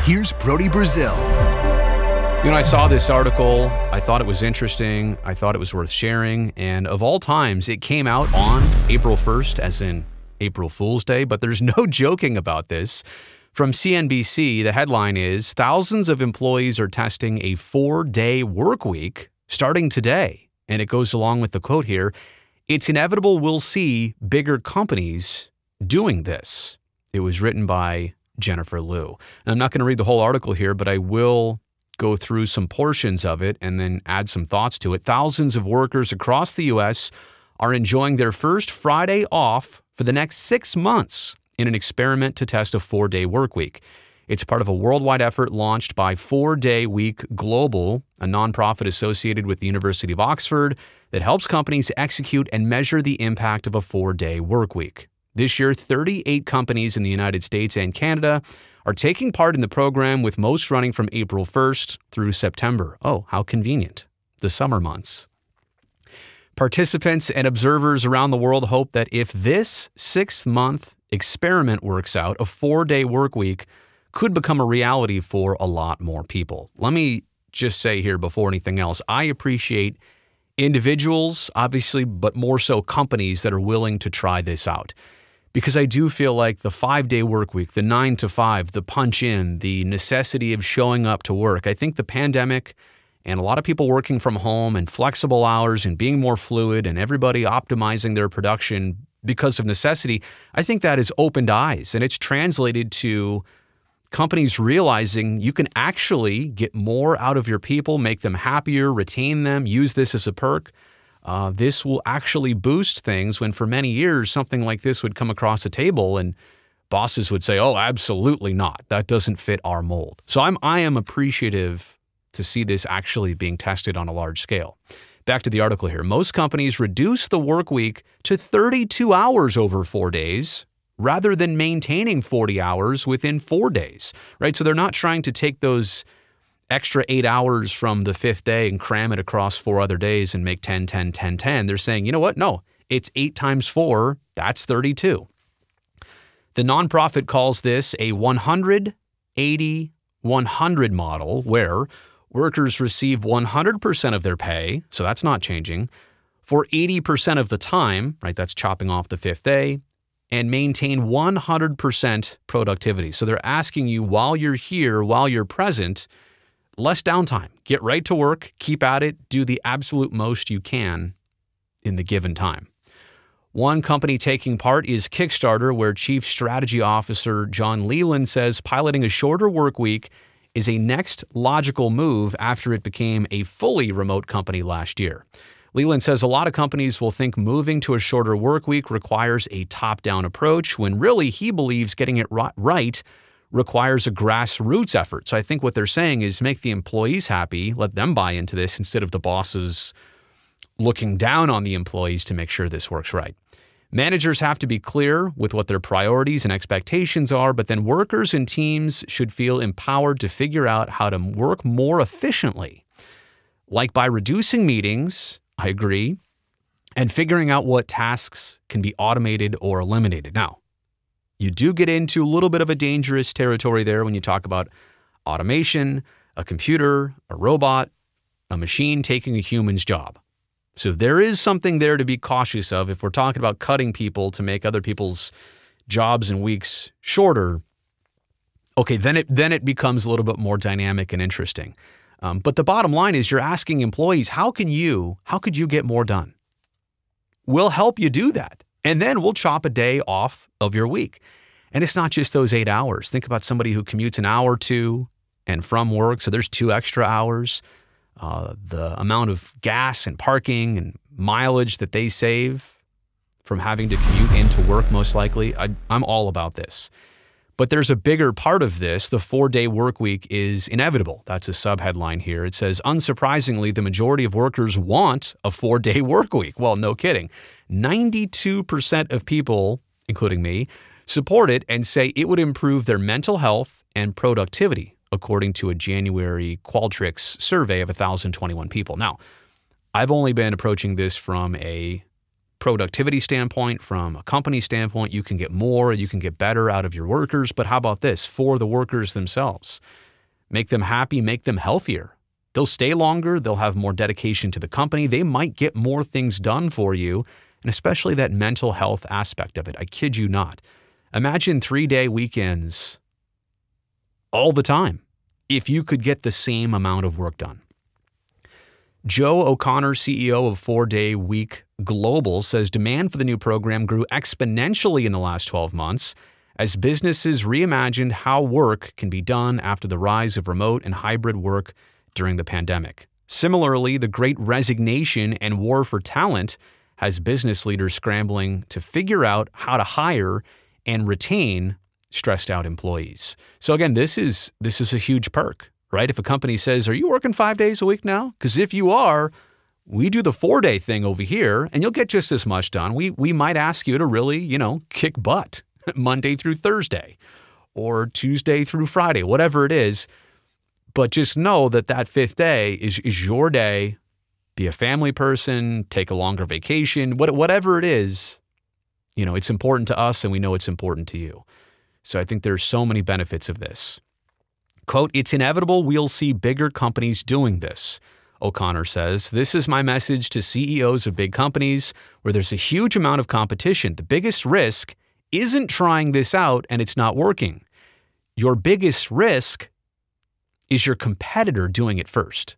Here's Brody Brazil. You know, I saw this article. I thought it was interesting. I thought it was worth sharing. And of all times, it came out on April 1st, as in April Fool's Day. But there's no joking about this. From CNBC, the headline is, thousands of employees are testing a 4-day work week starting today. And it goes along with the quote here, it's inevitable we'll see bigger companies doing this. It was written by Jennifer Liu. And I'm not going to read the whole article here, but I will go through some portions of it and then add some thoughts to it. Thousands of workers across the U.S. are enjoying their first Friday off for the next 6 months in an experiment to test a 4-day work week. It's part of a worldwide effort launched by 4-Day Week Global, a nonprofit associated with the University of Oxford that helps companies execute and measure the impact of a 4-day work week. This year, 38 companies in the United States and Canada are taking part in the program, with most running from April 1st through September. Oh, how convenient. The summer months. Participants and observers around the world hope that if this 6-month experiment works out, a 4-day work week could become a reality for a lot more people. Let me just say here before anything else, I appreciate individuals, obviously, but more so companies that are willing to try this out. Because I do feel like the 5-day work week, the 9 to 5, the punch in, the necessity of showing up to work, I think the pandemic and a lot of people working from home and flexible hours and being more fluid and everybody optimizing their production because of necessity, I think that has opened eyes, and it's translated to companies realizing you can actually get more out of your people, make them happier, retain them, use this as a perk. This will actually boost things when for many years something like this would come across a table and bosses would say, oh, absolutely not. That doesn't fit our mold. So I am appreciative to see this actually being tested on a large scale. Back to the article here. Most companies reduce the work week to 32 hours over 4 days rather than maintaining 40 hours within 4 days, right? So they're not trying to take those extra 8 hours from the 5th day and cram it across 4 other days and make 10, 10, 10, 10. They're saying, you know what? No, it's 8 times 4. That's 32. The nonprofit calls this a 100-80-100 model, where workers receive 100% of their pay, so that's not changing, for 80% of the time, right? That's chopping off the 5th day, and maintain 100% productivity. So they're asking you, while you're here, while you're present, less downtime. Get right to work, keep at it, do the absolute most you can in the given time. One company taking part is Kickstarter, where Chief Strategy Officer John Leland says piloting a shorter work week is a next logical move after it became a fully remote company last year. Leland says a lot of companies will think moving to a shorter work week requires a top-down approach, when really he believes getting it right requires a grassroots effort. So I think what they're saying is make the employees happy, let them buy into this instead of the bosses looking down on the employees to make sure this works right. Managers have to be clear with what their priorities and expectations are, but then workers and teams should feel empowered to figure out how to work more efficiently, like by reducing meetings, I agree, and figuring out what tasks can be automated or eliminated. Now, you do get into a little bit of a dangerous territory there when you talk about automation, a computer, a robot, a machine taking a human's job. So there is something there to be cautious of if we're talking about cutting people to make other people's jobs and weeks shorter. Okay, then it becomes a little bit more dynamic and interesting. But the bottom line is you're asking employees, how could you get more done? We'll help you do that. And then we'll chop a day off of your week. And it's not just those 8 hours. Think about somebody who commutes an hour to and from work. So there's 2 extra hours. The amount of gas and parking and mileage that they save from having to commute into work, most likely. I'm all about this. But there's a bigger part of this. The 4-day work week is inevitable. That's a subheadline here. It says, unsurprisingly, the majority of workers want a 4-day work week. Well, no kidding. 92% of people, including me, support it and say it would improve their mental health and productivity, according to a January Qualtrics survey of 1,021 people. Now, I've only been approaching this from a productivity standpoint, from a company standpoint, you can get more, you can get better out of your workers. But how about this for the workers themselves? Make them happy, make them healthier. They'll stay longer, they'll have more dedication to the company, they might get more things done for you, and especially that mental health aspect of it. I kid you not. Imagine 3-day weekends all the time if you could get the same amount of work done. Joe O'Connor, CEO of 4-Day Week Global, says demand for the new program grew exponentially in the last 12 months as businesses reimagined how work can be done after the rise of remote and hybrid work during the pandemic. Similarly, the Great Resignation and war for talent has business leaders scrambling to figure out how to hire and retain stressed out employees. So again, this is a huge perk, right? If a company says, "Are you working 5 days a week now?" Because if you are, we do the 4-day thing over here and you'll get just as much done. We might ask you to really, kick butt Monday through Thursday or Tuesday through Friday, whatever it is. But just know that 5th day is your day. Be a family person, take a longer vacation, whatever it is, it's important to us and we know it's important to you. So I think there's so many benefits of this. Quote, "It's inevitable we'll see bigger companies doing this," O'Connor says. "This is my message to CEOs of big companies where there's a huge amount of competition. The biggest risk isn't trying this out and it's not working. Your biggest risk is your competitor doing it first."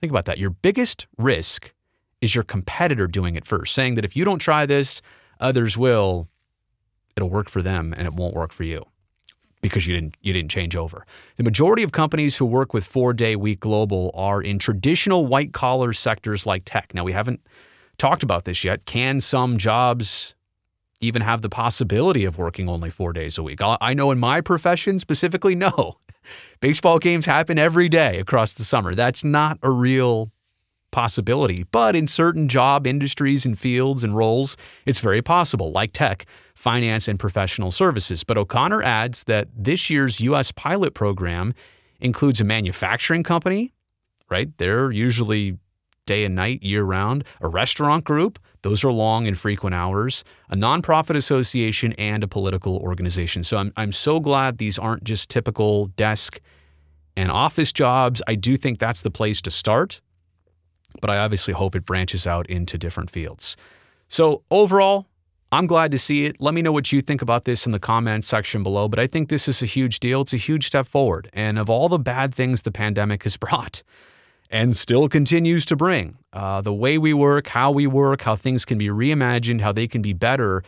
Think about that. Your biggest risk is your competitor doing it first, saying that if you don't try this, others will. It'll work for them and it won't work for you because you didn't change over. The majority of companies who work with 4-Day Week Global are in traditional white-collar sectors like tech. Now, we haven't talked about this yet. Can some jobs even have the possibility of working only 4 days a week? I know in my profession specifically, no. Baseball games happen every day across the summer. That's not a real possibility. But in certain job industries and fields and roles, it's very possible, like tech, finance, and professional services. But O'Connor adds that this year's U.S. pilot program includes a manufacturing company, right? They're usually day and night, year-round, a restaurant group, those are long and frequent hours, a nonprofit association, and a political organization. So I'm so glad these aren't just typical desk and office jobs. I do think that's the place to start, but I obviously hope it branches out into different fields. So overall, I'm glad to see it. Let me know what you think about this in the comments section below, but I think this is a huge deal. It's a huge step forward. And of all the bad things the pandemic has brought, and still continues to bring, the way we work, how things can be reimagined, how they can be better.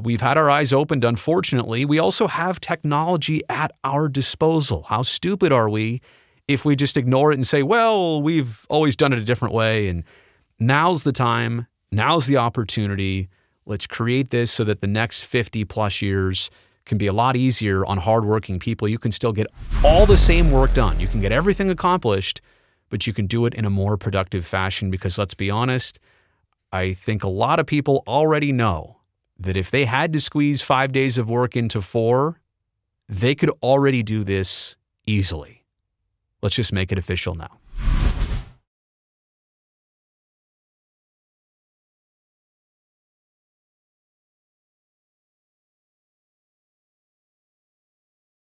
We've had our eyes opened, unfortunately. We also have technology at our disposal. How stupid are we if we just ignore it and say, well, we've always done it a different way, and now's the time, now's the opportunity. Let's create this so that the next 50 plus years can be a lot easier on hardworking people. You can still get all the same work done. You can get everything accomplished, but you can do it in a more productive fashion because, let's be honest, I think a lot of people already know that if they had to squeeze 5 days of work into 4, they could already do this easily. Let's just make it official now.